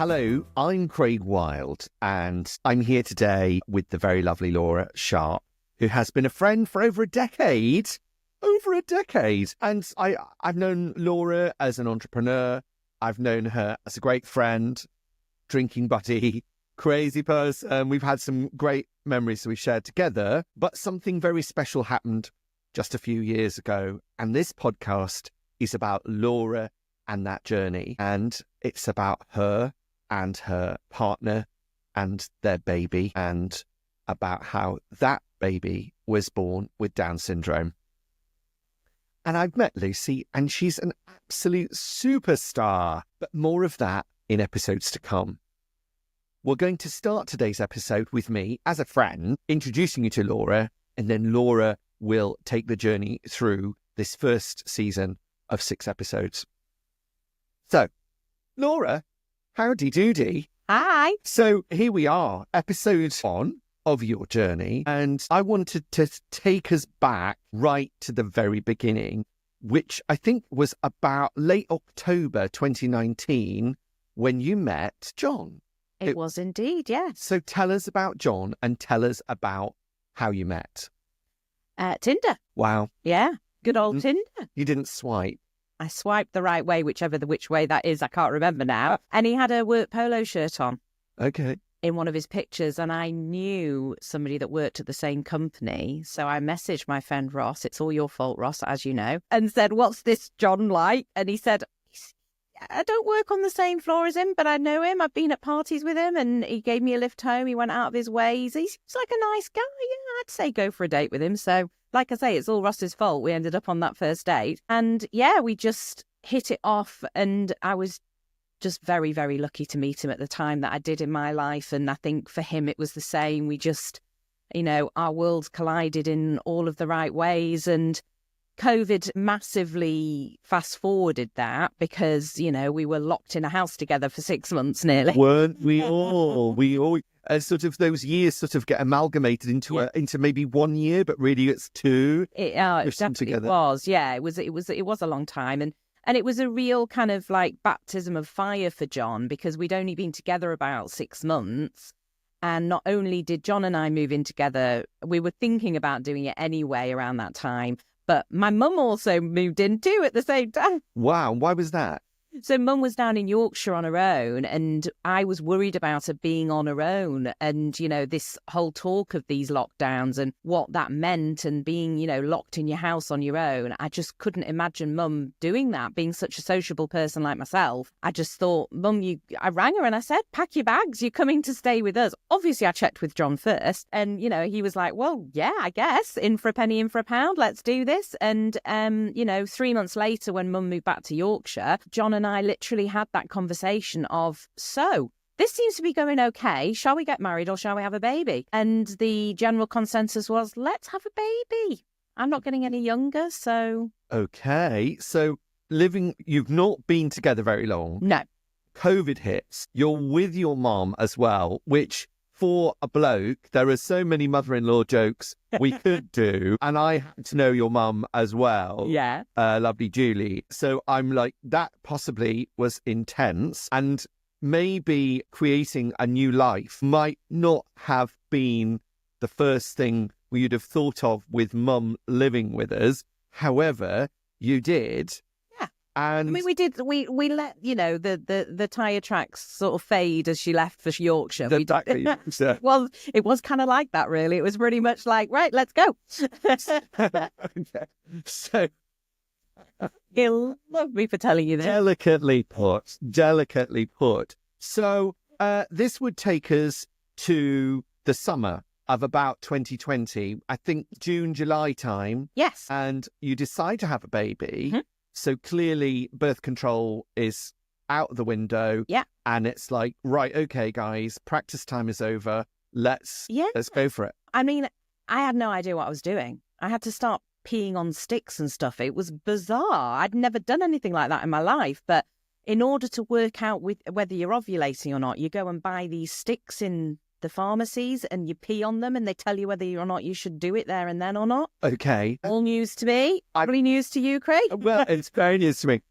Hello, I'm Craig Wilde, and I'm here today with the very lovely Laura Sharpe, who has been a friend for over a decade. And I've known Laura as an entrepreneur. I've known her as a great friend, drinking buddy, crazy person. We've had some great memories that we've shared together. But something very special happened just a few years ago. And this podcast is about Laura and that journey. And it's about her and her partner and their baby, and about how that baby was born with Down syndrome. And I've met Lucy, and she's an absolute superstar. But more of that in episodes to come. We're going to start today's episode with me, as a friend, introducing you to Laura, and then Laura will take the journey through this first season of 6 episodes. So, Laura, howdy doody. Hi. So here we are, episode 1 of your journey, and I wanted to take us back right to the very beginning, which I think was about late October 2019 when you met John. It was indeed, yes. So tell us about John and tell us about how you met. Tinder. Wow. Yeah, good old Tinder. You didn't swipe. I swiped the right way, which way that is, I can't remember now. And he had a work polo shirt on. Okay. In one of his pictures, and I knew somebody that worked at the same company. So I messaged my friend Ross, it's all your fault, Ross, as you know, and said, what's this John like? And he said, I don't work on the same floor as him, but I know him. I've been at parties with him, and he gave me a lift home. He went out of his way. He seems like a nice guy. Yeah, I'd say go for a date with him. So like I say, it's all Ross's fault. We ended up on that first date. And yeah, we just hit it off. And I was just very, very lucky to meet him at the time that I did in my life. And I think for him, it was the same. We just, our worlds collided in all of the right ways. And COVID massively fast forwarded that because, we were locked in a house together for 6 months nearly. Weren't we all? We all, sort of those years sort of get amalgamated into maybe 1 year, but really it's 2. It definitely was. Yeah, it was a long time. And it was a real kind of like baptism of fire for John because we'd only been together about 6 months. And not only did John and I move in together, we were thinking about doing it anyway around that time. But my mum also moved in too at the same time. Wow. Why was that? So mum was down in Yorkshire on her own, and I was worried about her being on her own. And, this whole talk of these lockdowns and what that meant and being, locked in your house on your own. I just couldn't imagine mum doing that, being such a sociable person like myself. I just thought, mum, I rang her and I said, pack your bags, you're coming to stay with us. Obviously, I checked with John first. And, he was like, well, yeah, I guess. In for a penny, in for a pound. Let's do this. And, 3 months later, when mum moved back to Yorkshire, John and I literally had that conversation of, so this seems to be going okay. Shall we get married or shall we have a baby? And the general consensus was, let's have a baby. I'm not getting any younger, so. Okay. So you've not been together very long. No. COVID hits. You're with your mom as well, which for a bloke, there are so many mother-in-law jokes we could do. And I had to know your mum as well. Yeah. Lovely Julie. So I'm like, that possibly was intense. And maybe creating a new life might not have been the first thing we'd have thought of with mum living with us. However, you did. And we did. We let the tyre tracks sort of fade as she left for Yorkshire. Exactly. Well, it was kind of like that, really. It was pretty much like, right, let's go. Okay. So he'll love me for telling you this. Delicately put. So this would take us to the summer of about 2020. I think June, July time. Yes. And you decide to have a baby. Mm-hmm. So clearly birth control is out the window. Yeah. And it's like, right, okay, guys, practice time is over. Let's go for it. I mean, I had no idea what I was doing. I had to start peeing on sticks and stuff. It was bizarre. I'd never done anything like that in my life. But in order to work out whether you're ovulating or not, you go and buy these sticks in the pharmacies and you pee on them and they tell you whether or not you should do it there and then or not. Okay. All news to me. Probably news to you, Craig. Well, it's very news to me.